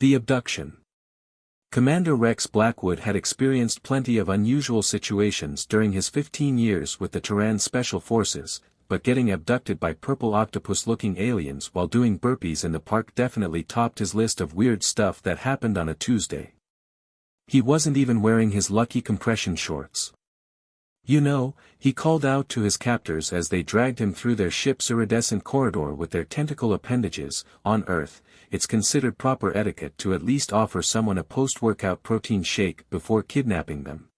The abduction. Commander Rex Blackwood had experienced plenty of unusual situations during his 15 years with the Terran Special Forces, but getting abducted by purple octopus-looking aliens while doing burpees in the park definitely topped his list of weird stuff that happened on a Tuesday. He wasn't even wearing his lucky compression shorts. You know, he called out to his captors as they dragged him through their ship's iridescent corridor with their tentacle appendages. On Earth, it's considered proper etiquette to at least offer someone a post-workout protein shake before kidnapping them.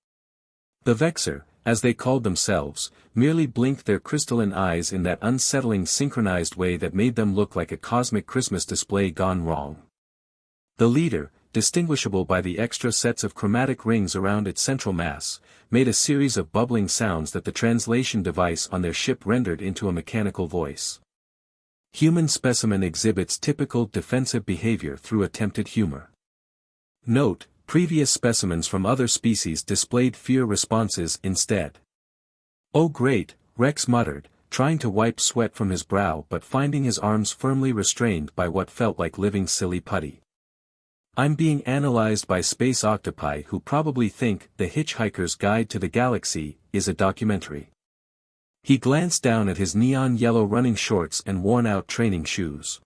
The Vexar, as they called themselves, merely blinked their crystalline eyes in that unsettling synchronized way that made them look like a cosmic Christmas display gone wrong. The leader, distinguishable by the extra sets of chromatic rings around its central mass, made a series of bubbling sounds that the translation device on their ship rendered into a mechanical voice. Human specimen exhibits typical defensive behavior through attempted humor. Note, previous specimens from other species displayed fear responses instead. Oh great, Rex muttered, trying to wipe sweat from his brow but finding his arms firmly restrained by what felt like living silly putty. I'm being analyzed by space octopi who probably think The Hitchhiker's Guide to the Galaxy is a documentary. He glanced down at his neon yellow running shorts and worn-out training shoes.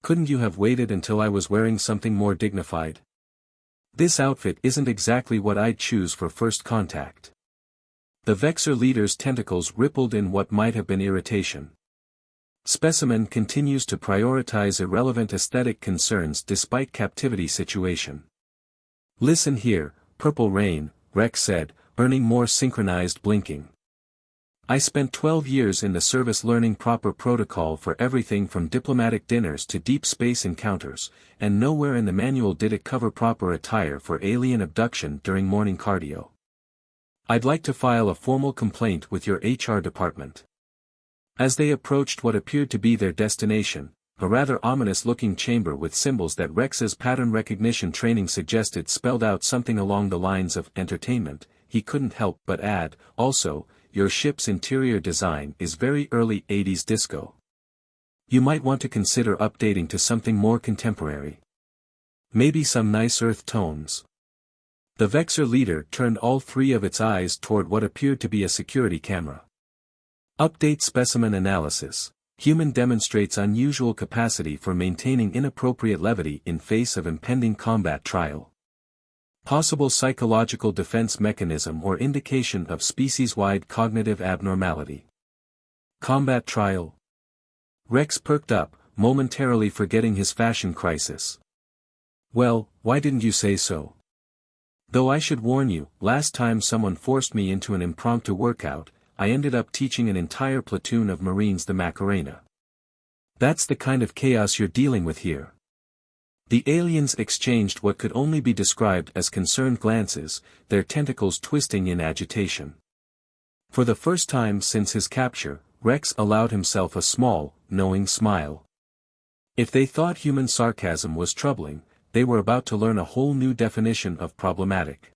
Couldn't you have waited until I was wearing something more dignified? This outfit isn't exactly what I'd choose for first contact. The Vexar leader's tentacles rippled in what might have been irritation. Specimen continues to prioritize irrelevant aesthetic concerns despite captivity situation. Listen here, Purple Rain, Rex said, earning more synchronized blinking. I spent 12 years in the service learning proper protocol for everything from diplomatic dinners to deep space encounters, and nowhere in the manual did it cover proper attire for alien abduction during morning cardio. I'd like to file a formal complaint with your HR department. As they approached what appeared to be their destination, a rather ominous-looking chamber with symbols that Rex's pattern recognition training suggested spelled out something along the lines of entertainment, he couldn't help but add, also, your ship's interior design is very early 80s disco. You might want to consider updating to something more contemporary. Maybe some nice earth tones. The Vexar leader turned all three of its eyes toward what appeared to be a security camera. Update specimen analysis. Human demonstrates unusual capacity for maintaining inappropriate levity in face of impending combat trial. Possible psychological defense mechanism or indication of species-wide cognitive abnormality. Combat trial. Rex perked up, momentarily forgetting his fashion crisis. Well, why didn't you say so? Though I should warn you, last time someone forced me into an impromptu workout, I ended up teaching an entire platoon of Marines the Macarena. That's the kind of chaos you're dealing with here. The aliens exchanged what could only be described as concerned glances, their tentacles twisting in agitation. For the first time since his capture, Rex allowed himself a small, knowing smile. If they thought human sarcasm was troubling, they were about to learn a whole new definition of problematic.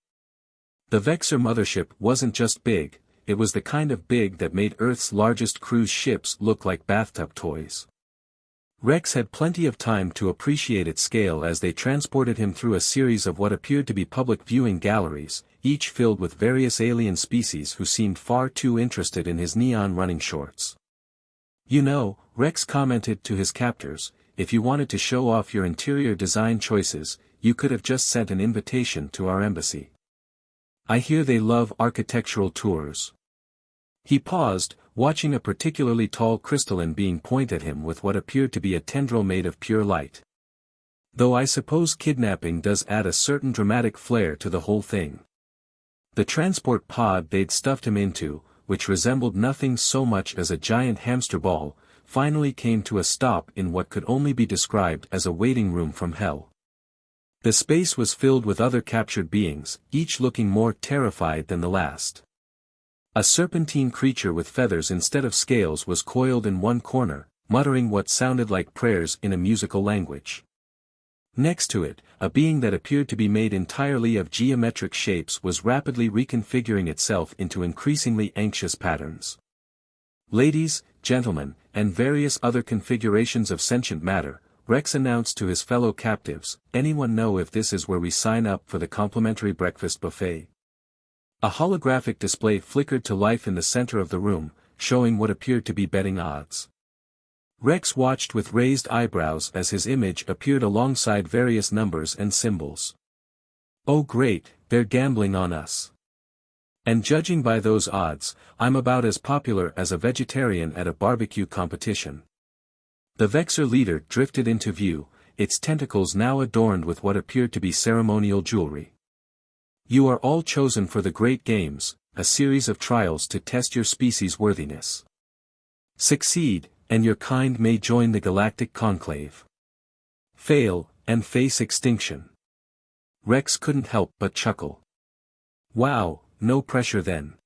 The Vexar mothership wasn't just big, it was the kind of big that made Earth's largest cruise ships look like bathtub toys. Rex had plenty of time to appreciate its scale as they transported him through a series of what appeared to be public viewing galleries, each filled with various alien species who seemed far too interested in his neon running shorts. You know, Rex commented to his captors, if you wanted to show off your interior design choices, you could have just sent an invitation to our embassy. I hear they love architectural tours. He paused, watching a particularly tall crystalline being point at him with what appeared to be a tendril made of pure light. Though I suppose kidnapping does add a certain dramatic flair to the whole thing. The transport pod they'd stuffed him into, which resembled nothing so much as a giant hamster ball, finally came to a stop in what could only be described as a waiting room from hell. The space was filled with other captured beings, each looking more terrified than the last. A serpentine creature with feathers instead of scales was coiled in one corner, muttering what sounded like prayers in a musical language. Next to it, a being that appeared to be made entirely of geometric shapes was rapidly reconfiguring itself into increasingly anxious patterns. Ladies, gentlemen, and various other configurations of sentient matter, Rex announced to his fellow captives, "Anyone know if this is where we sign up for the complimentary breakfast buffet?" A holographic display flickered to life in the center of the room, showing what appeared to be betting odds. Rex watched with raised eyebrows as his image appeared alongside various numbers and symbols. "Oh great, they're gambling on us. And judging by those odds, I'm about as popular as a vegetarian at a barbecue competition." The Vexar leader drifted into view, its tentacles now adorned with what appeared to be ceremonial jewelry. "You are all chosen for the Great Games, a series of trials to test your species' worthiness. Succeed, and your kind may join the Galactic Conclave. Fail, and face extinction." Rex couldn't help but chuckle. Wow, no pressure then.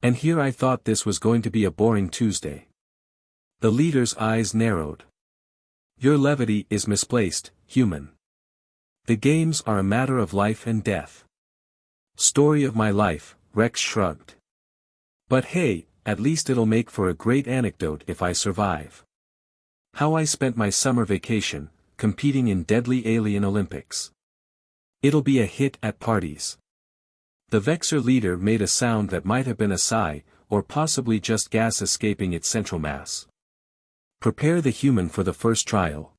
And here I thought this was going to be a boring Tuesday. The leader's eyes narrowed. "Your levity is misplaced, human. The games are a matter of life and death." "Story of my life," Rex shrugged. "But hey, at least it'll make for a great anecdote if I survive. How I spent my summer vacation, competing in deadly alien Olympics. It'll be a hit at parties." The Vexar leader made a sound that might have been a sigh, or possibly just gas escaping its central mass. "Prepare the human for the first trial.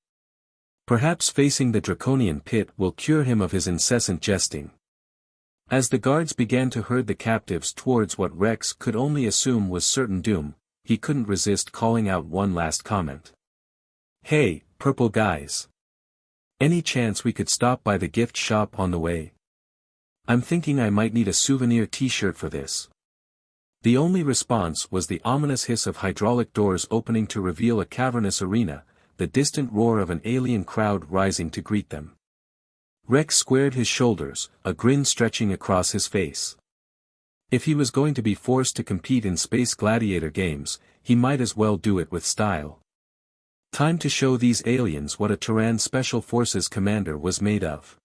Perhaps facing the draconian pit will cure him of his incessant jesting." As the guards began to herd the captives towards what Rex could only assume was certain doom, he couldn't resist calling out one last comment. "Hey, purple guys. Any chance we could stop by the gift shop on the way? I'm thinking I might need a souvenir t-shirt for this." The only response was the ominous hiss of hydraulic doors opening to reveal a cavernous arena, the distant roar of an alien crowd rising to greet them. Rex squared his shoulders, a grin stretching across his face. If he was going to be forced to compete in space gladiator games, he might as well do it with style. Time to show these aliens what a Terran Special Forces commander was made of.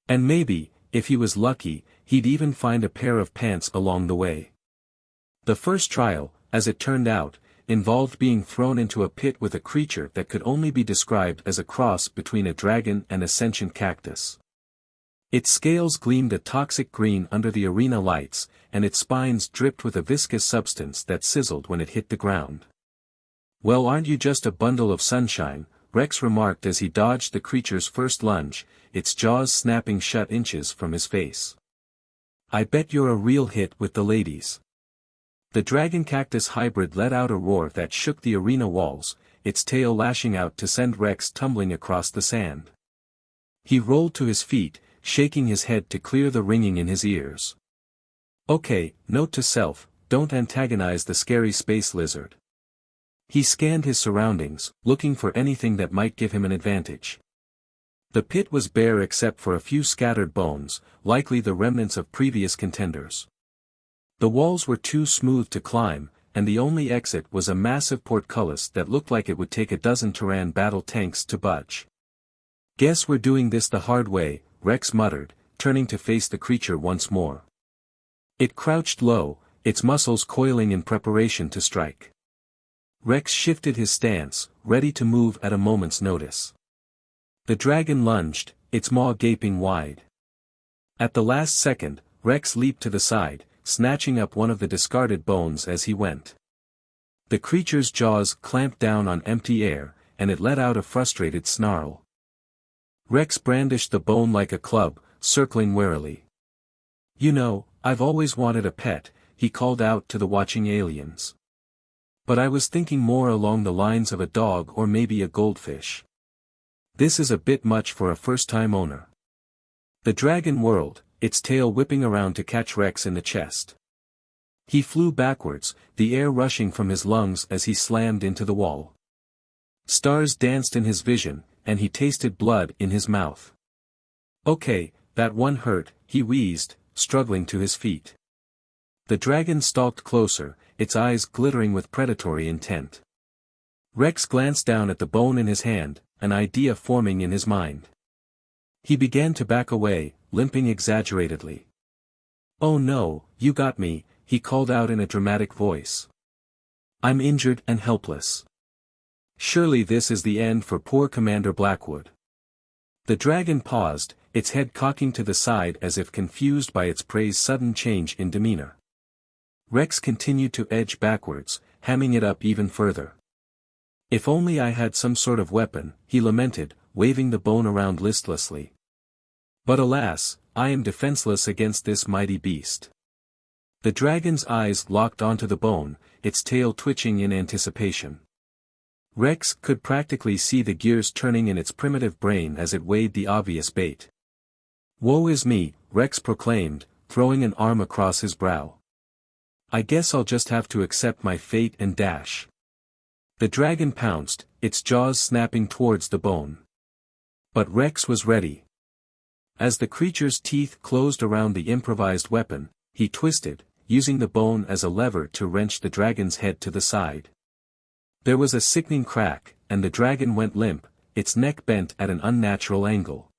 And maybe, if he was lucky, he'd even find a pair of pants along the way. The first trial, as it turned out, involved being thrown into a pit with a creature that could only be described as a cross between a dragon and a sentient cactus. Its scales gleamed a toxic green under the arena lights, and its spines dripped with a viscous substance that sizzled when it hit the ground. "Well, aren't you just a bundle of sunshine?" Rex remarked as he dodged the creature's first lunge, its jaws snapping shut inches from his face. "I bet you're a real hit with the ladies." The dragon cactus hybrid let out a roar that shook the arena walls, its tail lashing out to send Rex tumbling across the sand. He rolled to his feet, shaking his head to clear the ringing in his ears. Okay, note to self, don't antagonize the scary space lizard. He scanned his surroundings, looking for anything that might give him an advantage. The pit was bare except for a few scattered bones, likely the remnants of previous contenders. The walls were too smooth to climb, and the only exit was a massive portcullis that looked like it would take a dozen Terran battle tanks to budge. "Guess we're doing this the hard way," Rex muttered, turning to face the creature once more. It crouched low, its muscles coiling in preparation to strike. Rex shifted his stance, ready to move at a moment's notice. The dragon lunged, its maw gaping wide. At the last second, Rex leaped to the side, snatching up one of the discarded bones as he went. The creature's jaws clamped down on empty air, and it let out a frustrated snarl. Rex brandished the bone like a club, circling warily. "You know, I've always wanted a pet," he called out to the watching aliens. "But I was thinking more along the lines of a dog or maybe a goldfish. This is a bit much for a first-time owner." The dragon whirled, its tail whipping around to catch Rex in the chest. He flew backwards, the air rushing from his lungs as he slammed into the wall. Stars danced in his vision, and he tasted blood in his mouth. "Okay, that one hurt," he wheezed, struggling to his feet. The dragon stalked closer, its eyes glittering with predatory intent. Rex glanced down at the bone in his hand, an idea forming in his mind. He began to back away, limping exaggeratedly. "Oh no, you got me," he called out in a dramatic voice. "I'm injured and helpless." Surely this is the end for poor Commander Blackwood. The dragon paused, its head cocking to the side as if confused by its prey's sudden change in demeanor. Rex continued to edge backwards, hamming it up even further. If only I had some sort of weapon, he lamented, waving the bone around listlessly. But alas, I am defenseless against this mighty beast. The dragon's eyes locked onto the bone, its tail twitching in anticipation. Rex could practically see the gears turning in its primitive brain as it weighed the obvious bait. Woe is me, Rex proclaimed, throwing an arm across his brow. I guess I'll just have to accept my fate and dash. The dragon pounced, its jaws snapping towards the bone. But Rex was ready. As the creature's teeth closed around the improvised weapon, he twisted, using the bone as a lever to wrench the dragon's head to the side. There was a sickening crack, and the dragon went limp, its neck bent at an unnatural angle.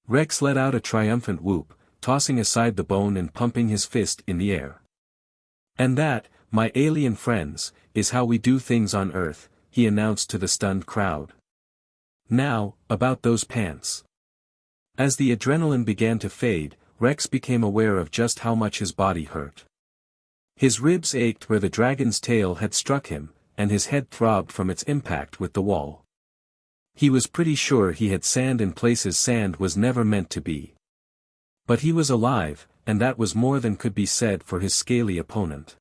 Rex let out a triumphant whoop, tossing aside the bone and pumping his fist in the air. And that, my alien friends, is how we do things on Earth, he announced to the stunned crowd. Now, about those pants. As the adrenaline began to fade, Rex became aware of just how much his body hurt. His ribs ached where the dragon's tail had struck him, and his head throbbed from its impact with the wall. He was pretty sure he had sand in places sand was never meant to be. But he was alive, and that was more than could be said for his scaly opponent.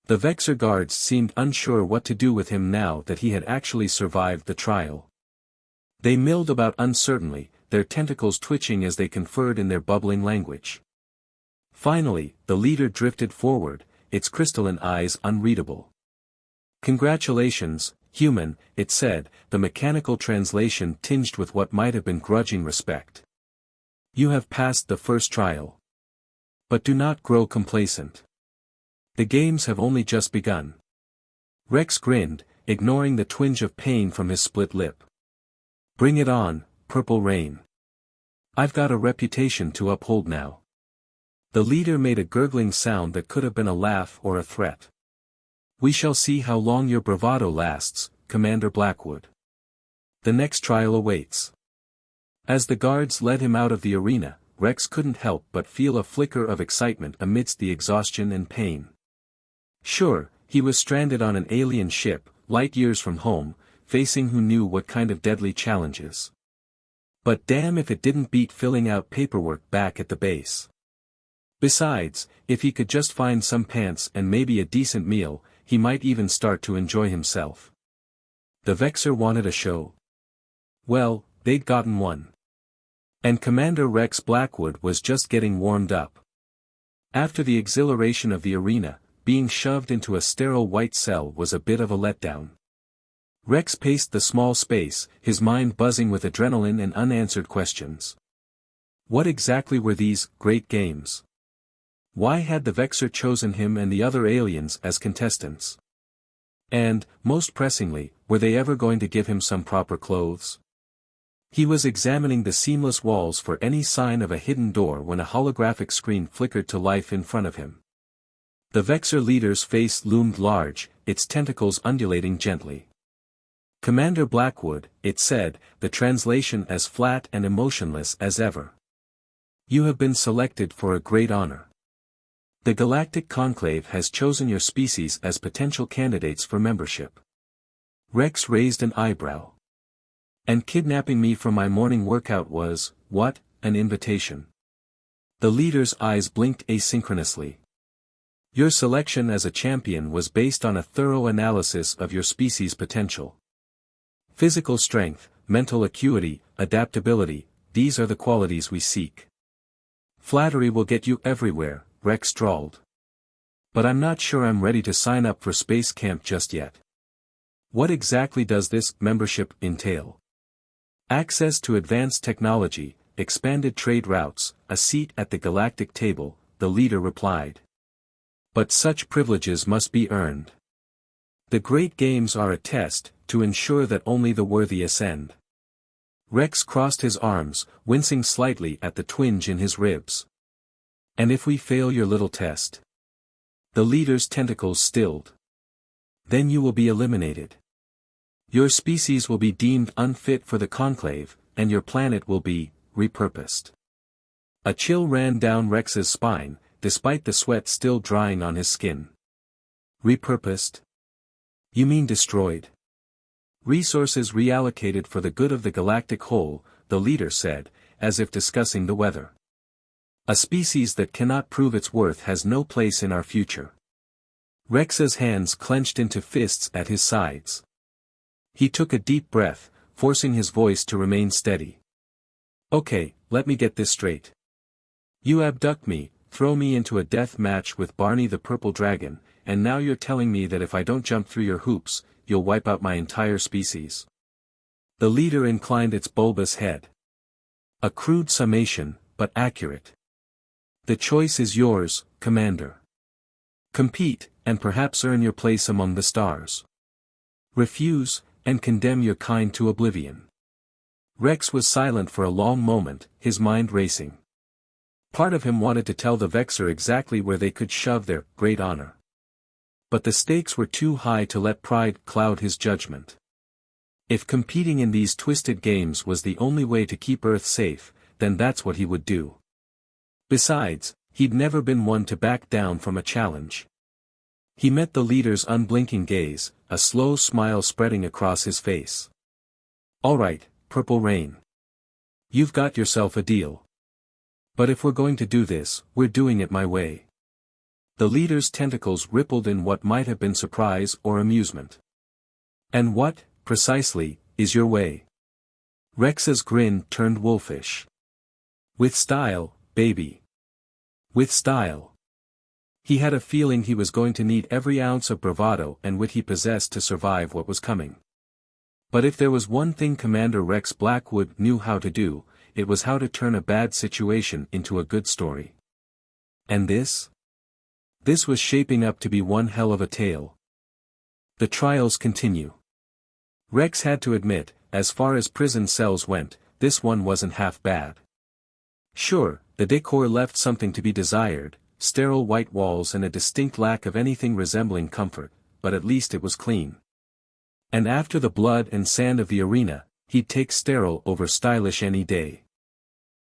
The Vexar guards seemed unsure what to do with him now that he had actually survived the trial. They milled about uncertainly, their tentacles twitching as they conferred in their bubbling language. Finally, the leader drifted forward, its crystalline eyes unreadable. Congratulations, human, it said, the mechanical translation tinged with what might have been grudging respect. You have passed the first trial. But do not grow complacent. The games have only just begun. Rex grinned, ignoring the twinge of pain from his split lip. Bring it on, Purple Rain. I've got a reputation to uphold now. The leader made a gurgling sound that could have been a laugh or a threat. We shall see how long your bravado lasts, Commander Blackwood. The next trial awaits. As the guards led him out of the arena, Rex couldn't help but feel a flicker of excitement amidst the exhaustion and pain. Sure, he was stranded on an alien ship, light years from home, facing who knew what kind of deadly challenges. But damn if it didn't beat filling out paperwork back at the base. Besides, if he could just find some pants and maybe a decent meal, he might even start to enjoy himself. The Vexar wanted a show. Well, they'd gotten one. And Commander Rex Blackwood was just getting warmed up. After the exhilaration of the arena, being shoved into a sterile white cell was a bit of a letdown. Rex paced the small space, his mind buzzing with adrenaline and unanswered questions. What exactly were these great games? Why had the Vexar chosen him and the other aliens as contestants? And, most pressingly, were they ever going to give him some proper clothes? He was examining the seamless walls for any sign of a hidden door when a holographic screen flickered to life in front of him. The Vexar leader's face loomed large, its tentacles undulating gently. Commander Blackwood, it said, the translation as flat and emotionless as ever. You have been selected for a great honor. The Galactic Conclave has chosen your species as potential candidates for membership. Rex raised an eyebrow. And kidnapping me from my morning workout was, what, an invitation? The leader's eyes blinked asynchronously. Your selection as a champion was based on a thorough analysis of your species' potential. Physical strength, mental acuity, adaptability, these are the qualities we seek. Flattery will get you everywhere, Rex drawled. But I'm not sure I'm ready to sign up for space camp just yet. What exactly does this membership entail? Access to advanced technology, expanded trade routes, a seat at the galactic table, the leader replied. But such privileges must be earned. The Great Games are a test, to ensure that only the worthy ascend. Rex crossed his arms, wincing slightly at the twinge in his ribs. And if we fail your little test? The leader's tentacles stilled. Then you will be eliminated. Your species will be deemed unfit for the conclave, and your planet will be repurposed. A chill ran down Rex's spine, despite the sweat still drying on his skin. Repurposed? You mean destroyed? Resources reallocated for the good of the galactic whole, the leader said, as if discussing the weather. A species that cannot prove its worth has no place in our future. Rex's hands clenched into fists at his sides. He took a deep breath, forcing his voice to remain steady. Okay, let me get this straight. You abduct me, throw me into a death match with Barney the Purple Dragon, and now you're telling me that if I don't jump through your hoops, you'll wipe out my entire species. The leader inclined its bulbous head. A crude summation, but accurate. The choice is yours, Commander. Compete, and perhaps earn your place among the stars. Refuse, and condemn your kind to oblivion. Rex was silent for a long moment, his mind racing. Part of him wanted to tell the Vexar exactly where they could shove their great honor. But the stakes were too high to let pride cloud his judgment. If competing in these twisted games was the only way to keep Earth safe, then that's what he would do. Besides, he'd never been one to back down from a challenge. He met the leader's unblinking gaze, a slow smile spreading across his face. All right, Purple Rain. You've got yourself a deal. But if we're going to do this, we're doing it my way. The leader's tentacles rippled in what might have been surprise or amusement. And what, precisely, is your way? Rex's grin turned wolfish. With style, baby. With style. He had a feeling he was going to need every ounce of bravado and wit he possessed to survive what was coming. But if there was one thing Commander Rex Blackwood knew how to do, it was how to turn a bad situation into a good story. And this? This was shaping up to be one hell of a tale. The trials continue. Rex had to admit, as far as prison cells went, this one wasn't half bad. Sure, the decor left something to be desired, sterile white walls and a distinct lack of anything resembling comfort, but at least it was clean. And after the blood and sand of the arena, he'd take sterile over stylish any day.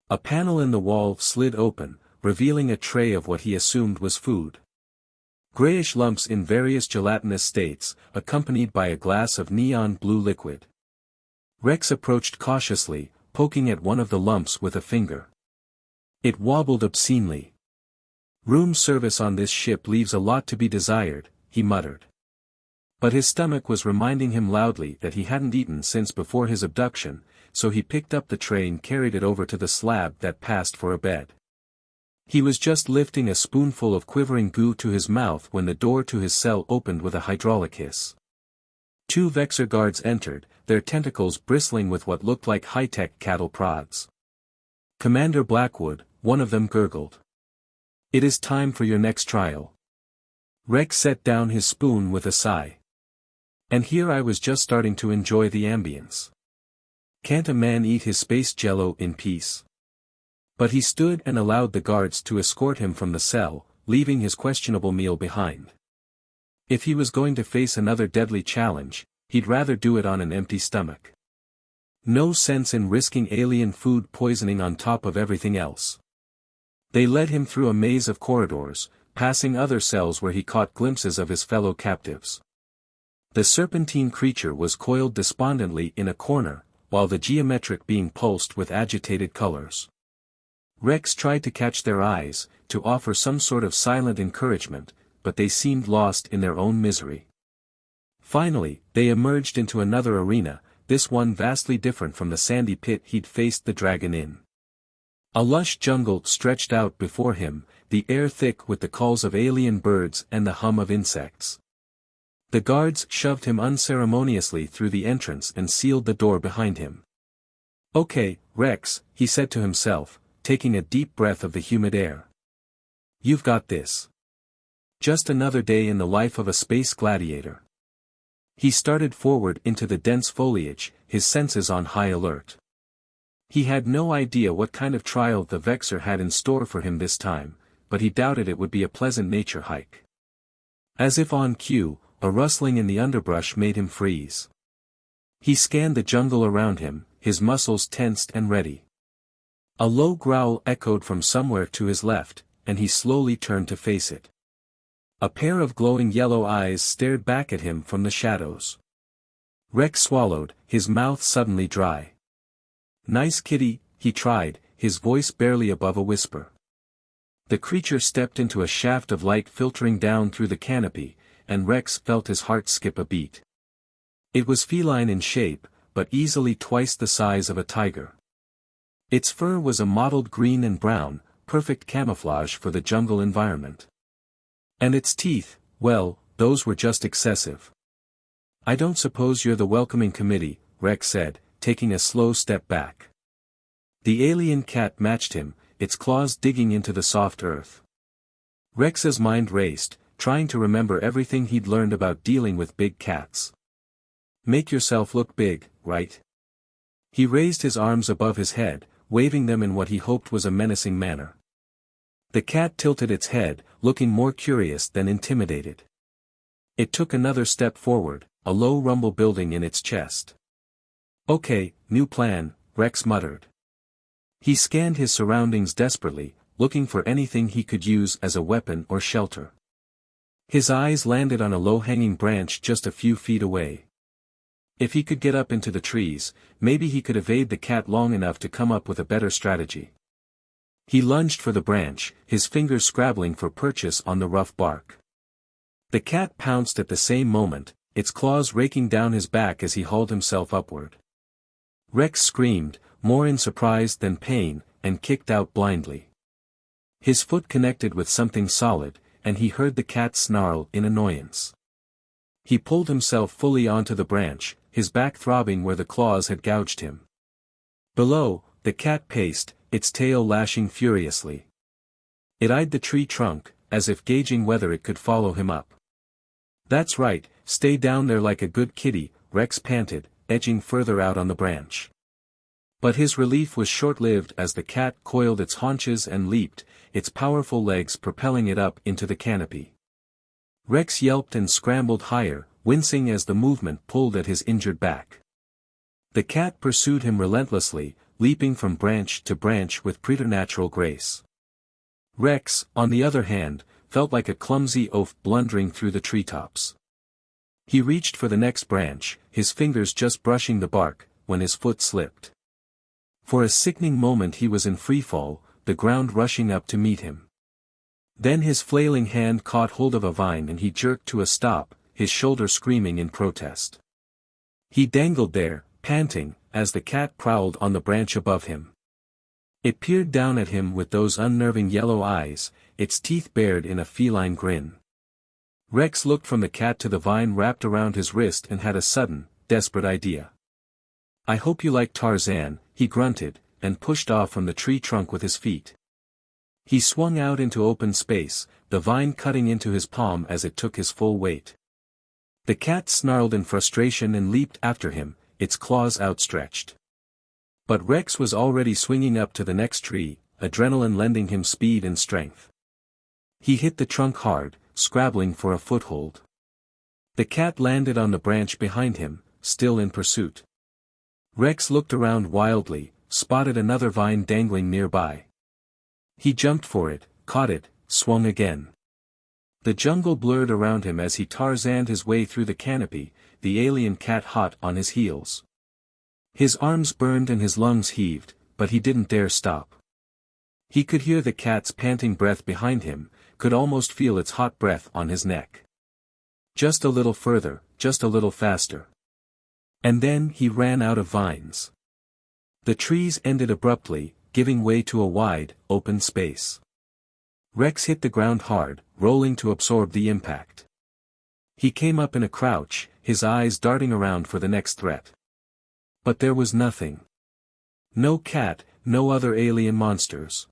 A panel in the wall slid open, revealing a tray of what he assumed was food. Grayish lumps in various gelatinous states, accompanied by a glass of neon blue liquid. Rex approached cautiously, poking at one of the lumps with a finger. It wobbled obscenely. Room service on this ship leaves a lot to be desired, he muttered. But his stomach was reminding him loudly that he hadn't eaten since before his abduction, so he picked up the tray and carried it over to the slab that passed for a bed. He was just lifting a spoonful of quivering goo to his mouth when the door to his cell opened with a hydraulic hiss. 2 Vexar guards entered, their tentacles bristling with what looked like high-tech cattle prods. Commander Blackwood, one of them gurgled. It is time for your next trial. Rex set down his spoon with a sigh. And here I was just starting to enjoy the ambience. Can't a man eat his space jello in peace? But he stood and allowed the guards to escort him from the cell, leaving his questionable meal behind. If he was going to face another deadly challenge, he'd rather do it on an empty stomach. No sense in risking alien food poisoning on top of everything else. They led him through a maze of corridors, passing other cells where he caught glimpses of his fellow captives. The serpentine creature was coiled despondently in a corner, while the geometric being pulsed with agitated colors. Rex tried to catch their eyes, to offer some sort of silent encouragement, but they seemed lost in their own misery. Finally, they emerged into another arena, this one vastly different from the sandy pit he'd faced the dragon in. A lush jungle stretched out before him, the air thick with the calls of alien birds and the hum of insects. The guards shoved him unceremoniously through the entrance and sealed the door behind him. Okay, Rex, he said to himself, taking a deep breath of the humid air. You've got this. Just another day in the life of a space gladiator. He started forward into the dense foliage, his senses on high alert. He had no idea what kind of trial the Vexar had in store for him this time, but he doubted it would be a pleasant nature hike. As if on cue, a rustling in the underbrush made him freeze. He scanned the jungle around him, his muscles tensed and ready. A low growl echoed from somewhere to his left, and he slowly turned to face it. A pair of glowing yellow eyes stared back at him from the shadows. Rex swallowed, his mouth suddenly dry. "Nice kitty," he tried, his voice barely above a whisper. The creature stepped into a shaft of light filtering down through the canopy, and Rex felt his heart skip a beat. It was feline in shape, but easily twice the size of a tiger. Its fur was a mottled green and brown, perfect camouflage for the jungle environment. And its teeth, well, those were just excessive. "I don't suppose you're the welcoming committee," Rex said, taking a slow step back. The alien cat matched him, its claws digging into the soft earth. Rex's mind raced, trying to remember everything he'd learned about dealing with big cats. "Make yourself look big, right?" He raised his arms above his head, waving them in what he hoped was a menacing manner. The cat tilted its head, looking more curious than intimidated. It took another step forward, a low rumble building in its chest. "Okay, new plan," Rex muttered. He scanned his surroundings desperately, looking for anything he could use as a weapon or shelter. His eyes landed on a low-hanging branch just a few feet away. If he could get up into the trees, maybe he could evade the cat long enough to come up with a better strategy. He lunged for the branch, his fingers scrabbling for purchase on the rough bark. The cat pounced at the same moment, its claws raking down his back as he hauled himself upward. Rex screamed, more in surprise than pain, and kicked out blindly. His foot connected with something solid, and he heard the cat snarl in annoyance. He pulled himself fully onto the branch, his back throbbing where the claws had gouged him. Below, the cat paced, its tail lashing furiously. It eyed the tree trunk, as if gauging whether it could follow him up. "That's right, stay down there like a good kitty," Rex panted, edging further out on the branch. But his relief was short-lived as the cat coiled its haunches and leaped, its powerful legs propelling it up into the canopy. Rex yelped and scrambled higher, wincing as the movement pulled at his injured back. The cat pursued him relentlessly, leaping from branch to branch with preternatural grace. Rex, on the other hand, felt like a clumsy oaf blundering through the treetops. He reached for the next branch, his fingers just brushing the bark, when his foot slipped. For a sickening moment he was in freefall, the ground rushing up to meet him. Then his flailing hand caught hold of a vine and he jerked to a stop, his shoulder screaming in protest. He dangled there, panting, as the cat prowled on the branch above him. It peered down at him with those unnerving yellow eyes, its teeth bared in a feline grin. Rex looked from the cat to the vine wrapped around his wrist and had a sudden, desperate idea. "I hope you like Tarzan," he grunted, and pushed off from the tree trunk with his feet. He swung out into open space, the vine cutting into his palm as it took his full weight. The cat snarled in frustration and leaped after him, its claws outstretched. But Rex was already swinging up to the next tree, adrenaline lending him speed and strength. He hit the trunk hard, scrabbling for a foothold. The cat landed on the branch behind him, still in pursuit. Rex looked around wildly, spotted another vine dangling nearby. He jumped for it, caught it, swung again. The jungle blurred around him as he Tarzaned his way through the canopy, the alien cat hot on his heels. His arms burned and his lungs heaved, but he didn't dare stop. He could hear the cat's panting breath behind him, could almost feel its hot breath on his neck. Just a little further, just a little faster. And then he ran out of vines. The trees ended abruptly, giving way to a wide, open space. Rex hit the ground hard, rolling to absorb the impact. He came up in a crouch, his eyes darting around for the next threat. But there was nothing. No cat, no other alien monsters.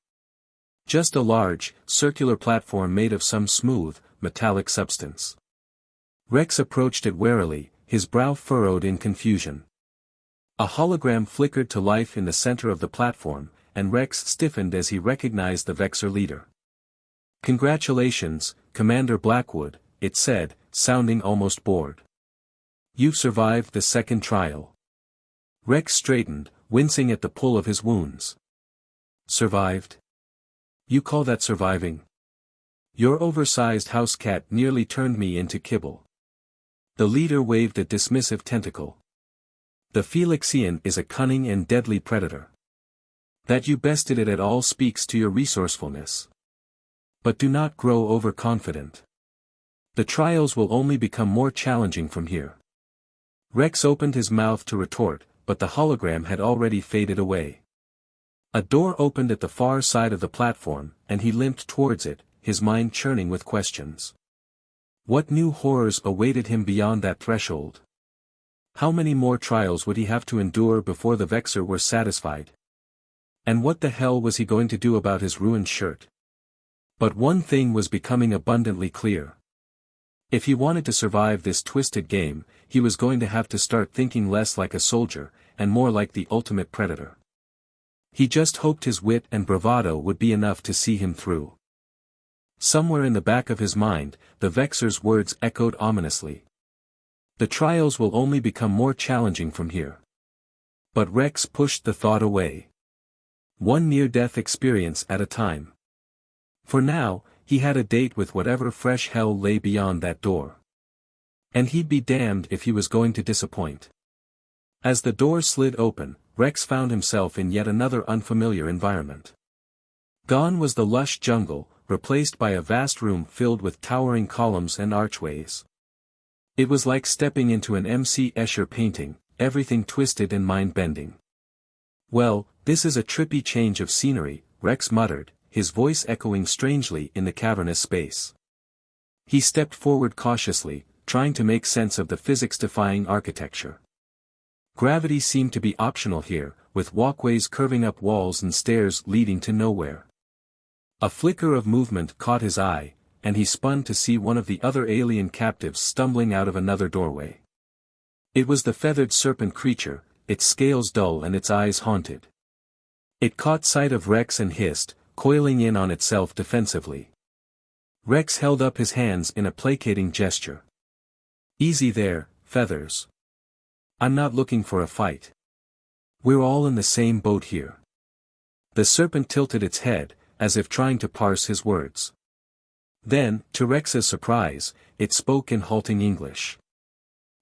Just a large, circular platform made of some smooth, metallic substance. Rex approached it warily, his brow furrowed in confusion. A hologram flickered to life in the center of the platform, and Rex stiffened as he recognized the Vexar leader. "Congratulations, Commander Blackwood," it said, sounding almost bored. "You've survived the second trial." Rex straightened, wincing at the pull of his wounds. Survived? You call that surviving? Your oversized house cat nearly turned me into kibble. The leader waved a dismissive tentacle. The Felixian is a cunning and deadly predator. That you bested it at all speaks to your resourcefulness. But do not grow overconfident. The trials will only become more challenging from here. Rex opened his mouth to retort, but the hologram had already faded away. A door opened at the far side of the platform, and he limped towards it, his mind churning with questions. What new horrors awaited him beyond that threshold? How many more trials would he have to endure before the Vexar were satisfied? And what the hell was he going to do about his ruined shirt? But one thing was becoming abundantly clear. If he wanted to survive this twisted game, he was going to have to start thinking less like a soldier, and more like the ultimate predator. He just hoped his wit and bravado would be enough to see him through. Somewhere in the back of his mind, the Vexar's words echoed ominously. The trials will only become more challenging from here. But Rex pushed the thought away. One near-death experience at a time. For now, he had a date with whatever fresh hell lay beyond that door. And he'd be damned if he was going to disappoint. As the door slid open, Rex found himself in yet another unfamiliar environment. Gone was the lush jungle, replaced by a vast room filled with towering columns and archways. It was like stepping into an M.C. Escher painting, everything twisted and mind-bending. Well, this is a trippy change of scenery, Rex muttered, his voice echoing strangely in the cavernous space. He stepped forward cautiously, trying to make sense of the physics-defying architecture. Gravity seemed to be optional here, with walkways curving up walls and stairs leading to nowhere. A flicker of movement caught his eye, and he spun to see one of the other alien captives stumbling out of another doorway. It was the feathered serpent creature, its scales dull and its eyes haunted. It caught sight of Rex and hissed, coiling in on itself defensively. Rex held up his hands in a placating gesture. Easy there, Feathers. I'm not looking for a fight. We're all in the same boat here. The serpent tilted its head, as if trying to parse his words. Then, to Rex's surprise, it spoke in halting English.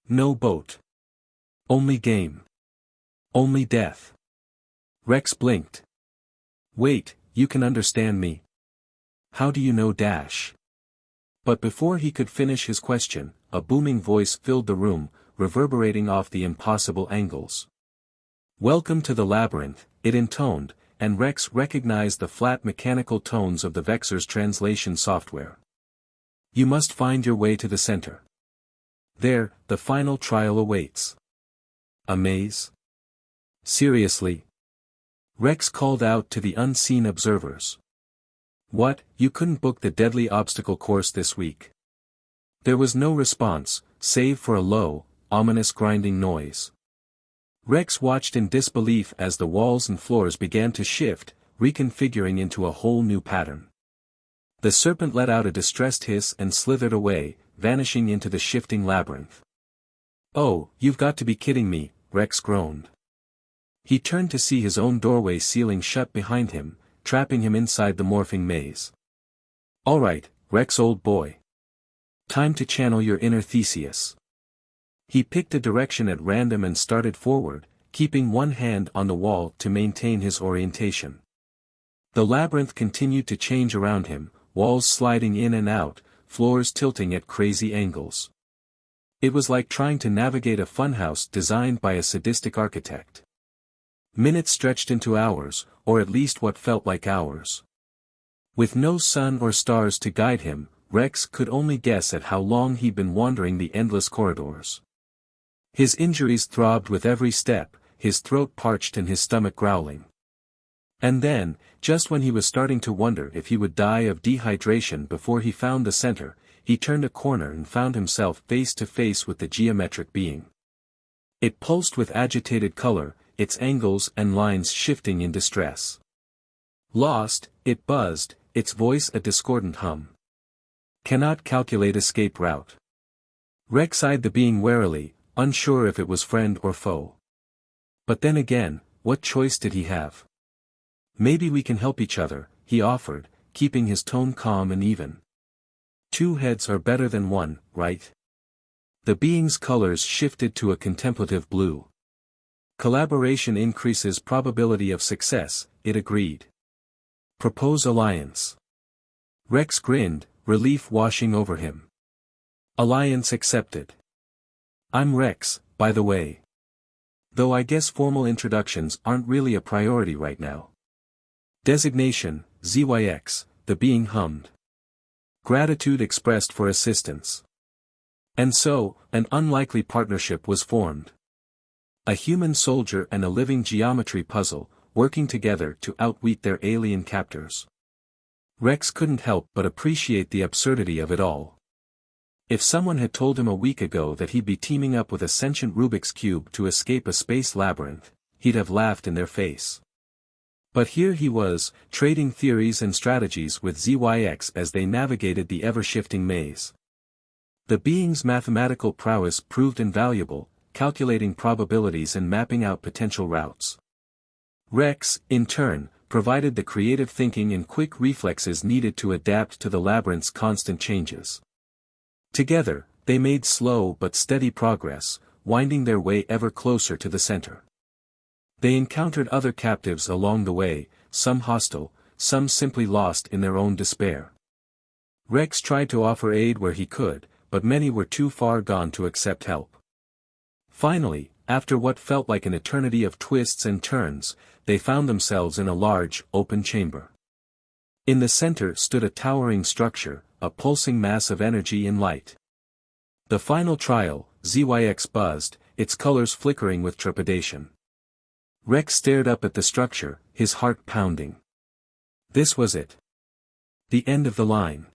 No boat. Only game. Only death. Rex blinked. Wait, you can understand me. How do you know Dash? But before he could finish his question, a booming voice filled the room, reverberating off the impossible angles. Welcome to the labyrinth, it intoned, and Rex recognized the flat mechanical tones of the Vexar's translation software. You must find your way to the center. There, the final trial awaits. A maze? Seriously? Rex called out to the unseen observers. What, you couldn't book the deadly obstacle course this week? There was no response, save for a low, ominous grinding noise. Rex watched in disbelief as the walls and floors began to shift, reconfiguring into a whole new pattern. The serpent let out a distressed hiss and slithered away, vanishing into the shifting labyrinth. Oh, you've got to be kidding me, Rex groaned. He turned to see his own doorway sealing shut behind him, trapping him inside the morphing maze. All right, Rex old boy. Time to channel your inner Theseus. He picked a direction at random and started forward, keeping one hand on the wall to maintain his orientation. The labyrinth continued to change around him, walls sliding in and out, floors tilting at crazy angles. It was like trying to navigate a funhouse designed by a sadistic architect. Minutes stretched into hours, or at least what felt like hours. With no sun or stars to guide him, Rex could only guess at how long he'd been wandering the endless corridors. His injuries throbbed with every step, his throat parched and his stomach growling. And then, just when he was starting to wonder if he would die of dehydration before he found the center, he turned a corner and found himself face to face with the geometric being. It pulsed with agitated color, its angles and lines shifting in distress. Lost, it buzzed, its voice a discordant hum. Cannot calculate escape route. Rex eyed the being warily, unsure if it was friend or foe. But then again, what choice did he have? Maybe we can help each other, he offered, keeping his tone calm and even. Two heads are better than one, right? The being's colors shifted to a contemplative blue. Collaboration increases probability of success, it agreed. Propose alliance. Rex grinned, relief washing over him. Alliance accepted. I'm Rex, by the way. Though I guess formal introductions aren't really a priority right now. Designation, ZYX, the being hummed. Gratitude expressed for assistance. And so, an unlikely partnership was formed. A human soldier and a living geometry puzzle, working together to outwit their alien captors. Rex couldn't help but appreciate the absurdity of it all. If someone had told him a week ago that he'd be teaming up with a sentient Rubik's Cube to escape a space labyrinth, he'd have laughed in their face. But here he was, trading theories and strategies with ZYX as they navigated the ever-shifting maze. The being's mathematical prowess proved invaluable, calculating probabilities and mapping out potential routes. Rex, in turn, provided the creative thinking and quick reflexes needed to adapt to the labyrinth's constant changes. Together, they made slow but steady progress, winding their way ever closer to the center. They encountered other captives along the way, some hostile, some simply lost in their own despair. Rex tried to offer aid where he could, but many were too far gone to accept help. Finally, after what felt like an eternity of twists and turns, they found themselves in a large, open chamber. In the center stood a towering structure, a pulsing mass of energy and light. The final trial, ZYX buzzed, its colors flickering with trepidation. Rex stared up at the structure, his heart pounding. This was it. The end of the line.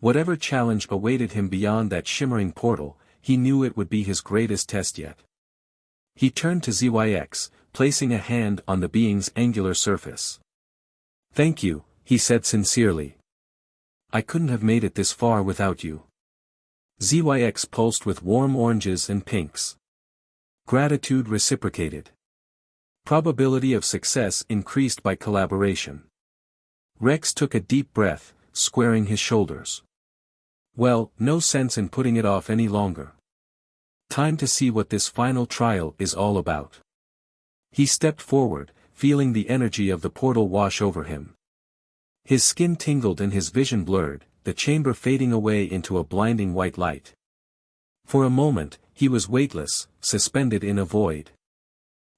Whatever challenge awaited him beyond that shimmering portal, he knew it would be his greatest test yet. He turned to ZYX, placing a hand on the being's angular surface. Thank you, he said sincerely. I couldn't have made it this far without you. ZYX pulsed with warm oranges and pinks. Gratitude reciprocated. Probability of success increased by collaboration. Rex took a deep breath, squaring his shoulders. Well, no sense in putting it off any longer. Time to see what this final trial is all about. He stepped forward, feeling the energy of the portal wash over him. His skin tingled and his vision blurred, the chamber fading away into a blinding white light. For a moment, he was weightless, suspended in a void.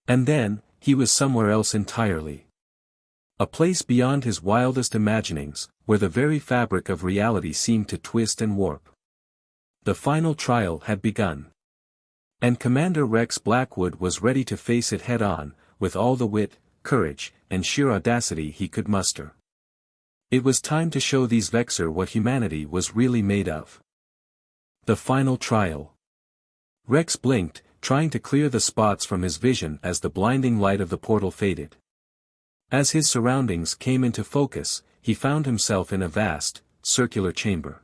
And then, he was somewhere else entirely. A place beyond his wildest imaginings, where the very fabric of reality seemed to twist and warp. The final trial had begun. And Commander Rex Blackwood was ready to face it head-on, with all the wit, courage, and sheer audacity he could muster. It was time to show these Vexar what humanity was really made of. The final trial. Rex blinked, trying to clear the spots from his vision as the blinding light of the portal faded. As his surroundings came into focus, he found himself in a vast, circular chamber.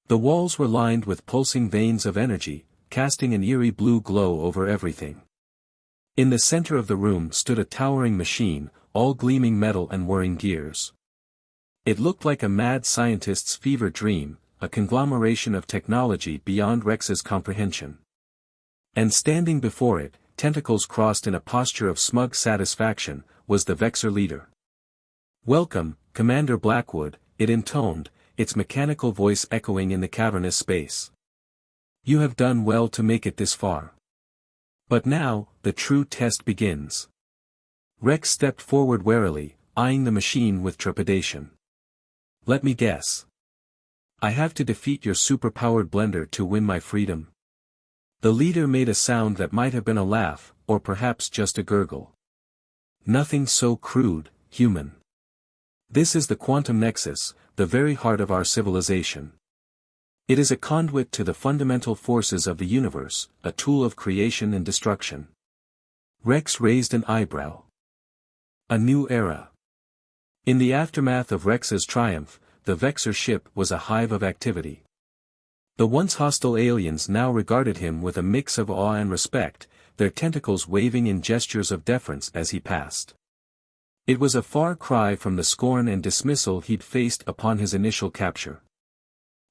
The walls were lined with pulsing veins of energy, casting an eerie blue glow over everything. In the center of the room stood a towering machine, all gleaming metal and whirring gears. It looked like a mad scientist's fever dream, a conglomeration of technology beyond Rex's comprehension. And standing before it, tentacles crossed in a posture of smug satisfaction, was the Vexar leader. Welcome, Commander Blackwood, it intoned, its mechanical voice echoing in the cavernous space. You have done well to make it this far. But now, the true test begins. Rex stepped forward warily, eyeing the machine with trepidation. Let me guess. I have to defeat your superpowered blender to win my freedom. The leader made a sound that might have been a laugh, or perhaps just a gurgle. Nothing so crude, human. This is the Quantum Nexus, the very heart of our civilization. It is a conduit to the fundamental forces of the universe, a tool of creation and destruction. Rex raised an eyebrow. A new era. In the aftermath of Rex's triumph, the Vexar ship was a hive of activity. The once hostile aliens now regarded him with a mix of awe and respect, their tentacles waving in gestures of deference as he passed. It was a far cry from the scorn and dismissal he'd faced upon his initial capture.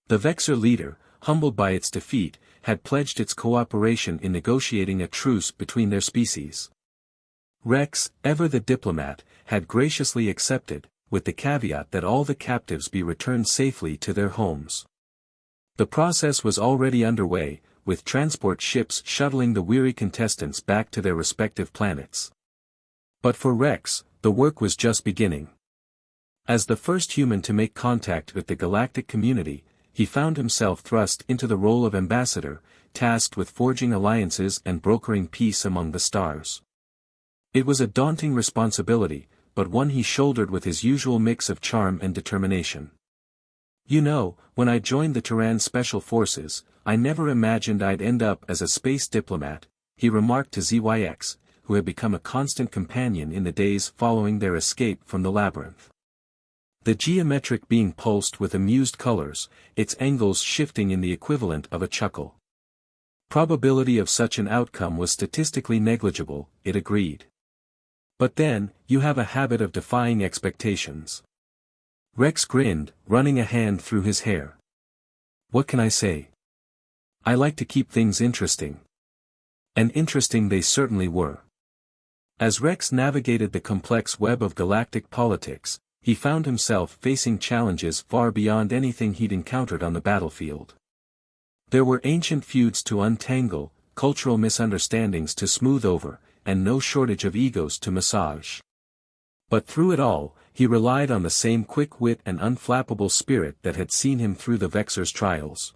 The Vexar leader, humbled by its defeat, had pledged its cooperation in negotiating a truce between their species. Rex, ever the diplomat, had graciously accepted, with the caveat that all the captives be returned safely to their homes. The process was already underway, with transport ships shuttling the weary contestants back to their respective planets. But for Rex, the work was just beginning. As the first human to make contact with the galactic community, he found himself thrust into the role of ambassador, tasked with forging alliances and brokering peace among the stars. It was a daunting responsibility, but one he shouldered with his usual mix of charm and determination. "You know, when I joined the Terran Special Forces, I never imagined I'd end up as a space diplomat," he remarked to ZYX, who had become a constant companion in the days following their escape from the labyrinth. The geometric being pulsed with amused colors, its angles shifting in the equivalent of a chuckle. Probability of such an outcome was statistically negligible, it agreed. "But then, you have a habit of defying expectations." Rex grinned, running a hand through his hair. "What can I say? I like to keep things interesting." And interesting they certainly were. As Rex navigated the complex web of galactic politics, he found himself facing challenges far beyond anything he'd encountered on the battlefield. There were ancient feuds to untangle, cultural misunderstandings to smooth over, and no shortage of egos to massage. But through it all, he relied on the same quick wit and unflappable spirit that had seen him through the Vexar's trials.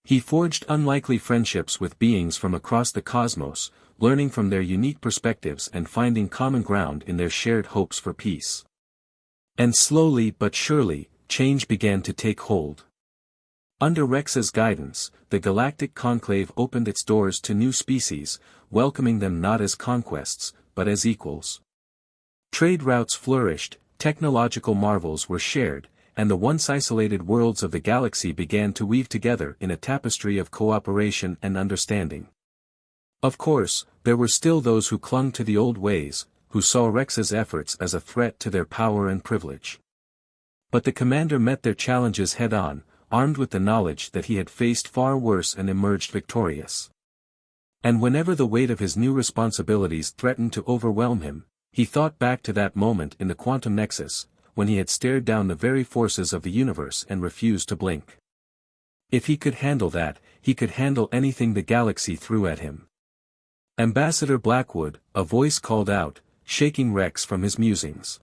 He forged unlikely friendships with beings from across the cosmos, learning from their unique perspectives and finding common ground in their shared hopes for peace. And slowly but surely, change began to take hold. Under Rex's guidance, the Galactic Conclave opened its doors to new species, welcoming them not as conquests, but as equals. Trade routes flourished, technological marvels were shared, and the once isolated worlds of the galaxy began to weave together in a tapestry of cooperation and understanding. Of course, there were still those who clung to the old ways, who saw Rex's efforts as a threat to their power and privilege. But the commander met their challenges head-on, armed with the knowledge that he had faced far worse and emerged victorious. And whenever the weight of his new responsibilities threatened to overwhelm him, he thought back to that moment in the Quantum Nexus, when he had stared down the very forces of the universe and refused to blink. If he could handle that, he could handle anything the galaxy threw at him. "Ambassador Blackwood," a voice called out, shaking Rex from his musings.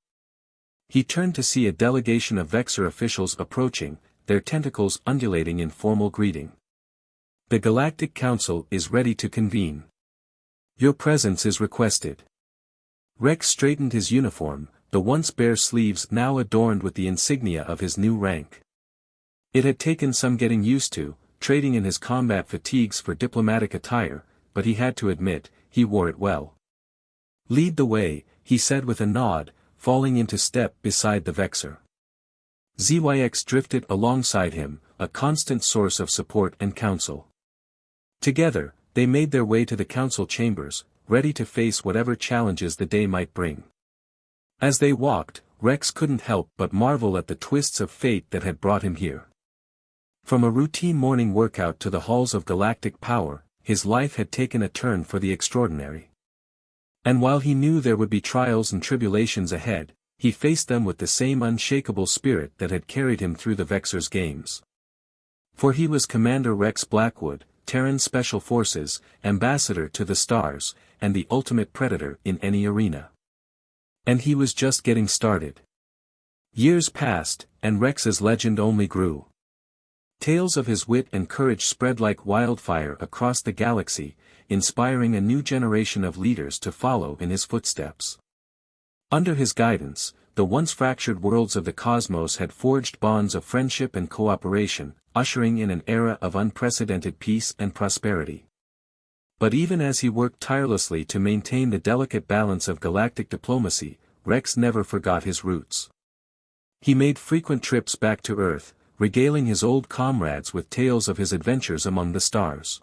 He turned to see a delegation of Vexar officials approaching, their tentacles undulating in formal greeting. "The Galactic Council is ready to convene. Your presence is requested." Rex straightened his uniform, the once bare sleeves now adorned with the insignia of his new rank. It had taken some getting used to, trading in his combat fatigues for diplomatic attire, but he had to admit, he wore it well. "Lead the way," he said with a nod, falling into step beside the Vexar. ZYX drifted alongside him, a constant source of support and counsel. Together, they made their way to the council chambers, ready to face whatever challenges the day might bring. As they walked, Rex couldn't help but marvel at the twists of fate that had brought him here. From a routine morning workout to the halls of galactic power, his life had taken a turn for the extraordinary. And while he knew there would be trials and tribulations ahead, he faced them with the same unshakable spirit that had carried him through the Vexar's games. For he was Commander Rex Blackwood, Terran Special Forces, ambassador to the stars, and the ultimate predator in any arena. And he was just getting started. Years passed, and Rex's legend only grew. Tales of his wit and courage spread like wildfire across the galaxy, inspiring a new generation of leaders to follow in his footsteps. Under his guidance, the once fractured worlds of the cosmos had forged bonds of friendship and cooperation, ushering in an era of unprecedented peace and prosperity. But even as he worked tirelessly to maintain the delicate balance of galactic diplomacy, Rex never forgot his roots. He made frequent trips back to Earth, regaling his old comrades with tales of his adventures among the stars.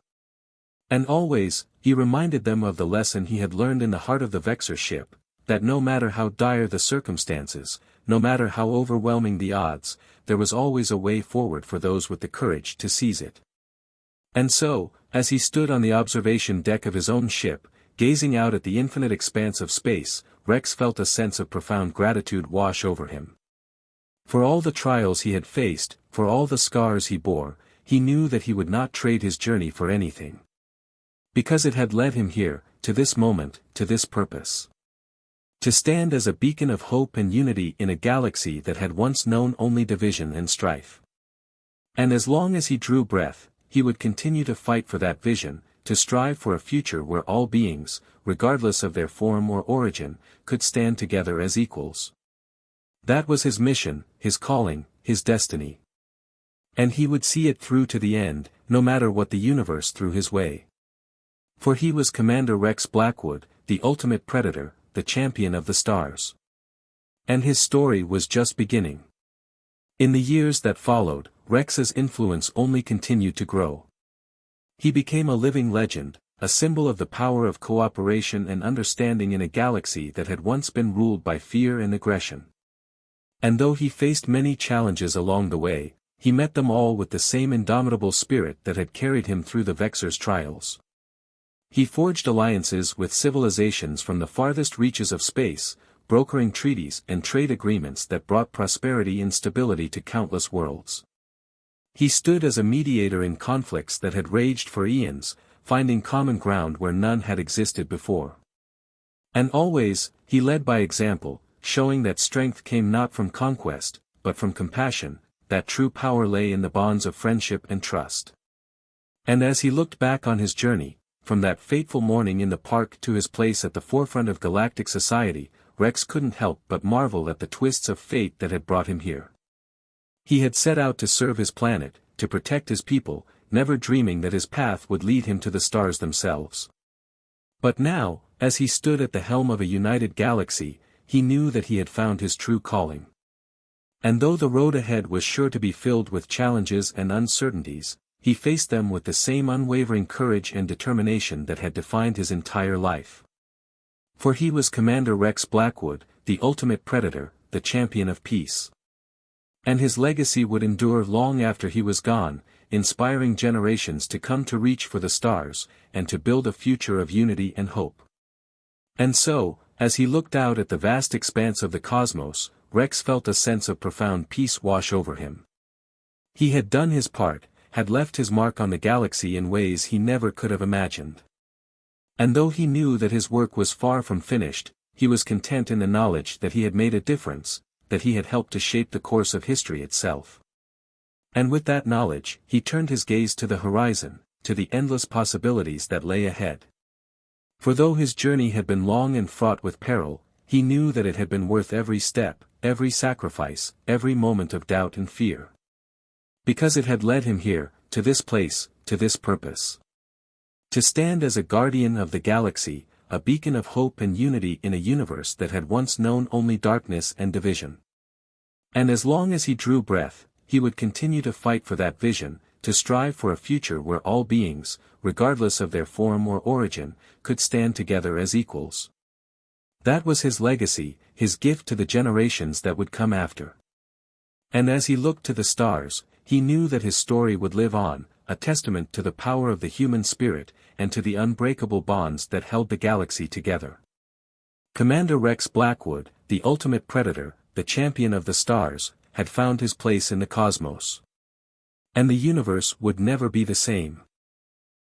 And always, he reminded them of the lesson he had learned in the heart of the Vexar ship, that no matter how dire the circumstances, no matter how overwhelming the odds, there was always a way forward for those with the courage to seize it. And so, as he stood on the observation deck of his own ship, gazing out at the infinite expanse of space, Rex felt a sense of profound gratitude wash over him. For all the trials he had faced, for all the scars he bore, he knew that he would not trade his journey for anything. Because it had led him here, to this moment, to this purpose. To stand as a beacon of hope and unity in a galaxy that had once known only division and strife. And as long as he drew breath, he would continue to fight for that vision, to strive for a future where all beings, regardless of their form or origin, could stand together as equals. That was his mission, his calling, his destiny. And he would see it through to the end, no matter what the universe threw his way. For he was Commander Rex Blackwood, the ultimate predator, the champion of the stars. And his story was just beginning. In the years that followed, Rex's influence only continued to grow. He became a living legend, a symbol of the power of cooperation and understanding in a galaxy that had once been ruled by fear and aggression. And though he faced many challenges along the way, he met them all with the same indomitable spirit that had carried him through the Vexar's trials. He forged alliances with civilizations from the farthest reaches of space, brokering treaties and trade agreements that brought prosperity and stability to countless worlds. He stood as a mediator in conflicts that had raged for eons, finding common ground where none had existed before. And always, he led by example, showing that strength came not from conquest, but from compassion, that true power lay in the bonds of friendship and trust. And as he looked back on his journey, from that fateful morning in the park to his place at the forefront of galactic society, Rex couldn't help but marvel at the twists of fate that had brought him here. He had set out to serve his planet, to protect his people, never dreaming that his path would lead him to the stars themselves. But now, as he stood at the helm of a united galaxy, he knew that he had found his true calling. And though the road ahead was sure to be filled with challenges and uncertainties, he faced them with the same unwavering courage and determination that had defined his entire life. For he was Commander Rex Blackwood, the ultimate predator, the champion of peace. And his legacy would endure long after he was gone, inspiring generations to come to reach for the stars, and to build a future of unity and hope. And so, as he looked out at the vast expanse of the cosmos, Rex felt a sense of profound peace wash over him. He had done his part, had left his mark on the galaxy in ways he never could have imagined. And though he knew that his work was far from finished, he was content in the knowledge that he had made a difference, that he had helped to shape the course of history itself. And with that knowledge, he turned his gaze to the horizon, to the endless possibilities that lay ahead. For though his journey had been long and fraught with peril, he knew that it had been worth every step, every sacrifice, every moment of doubt and fear. Because it had led him here, to this place, to this purpose. To stand as a guardian of the galaxy, a beacon of hope and unity in a universe that had once known only darkness and division. And as long as he drew breath, he would continue to fight for that vision, to strive for a future where all beings, regardless of their form or origin, could stand together as equals. That was his legacy, his gift to the generations that would come after. And as he looked to the stars, he knew that his story would live on, a testament to the power of the human spirit, and to the unbreakable bonds that held the galaxy together. Commander Rex Blackwood, the ultimate predator, the champion of the stars, had found his place in the cosmos. And the universe would never be the same.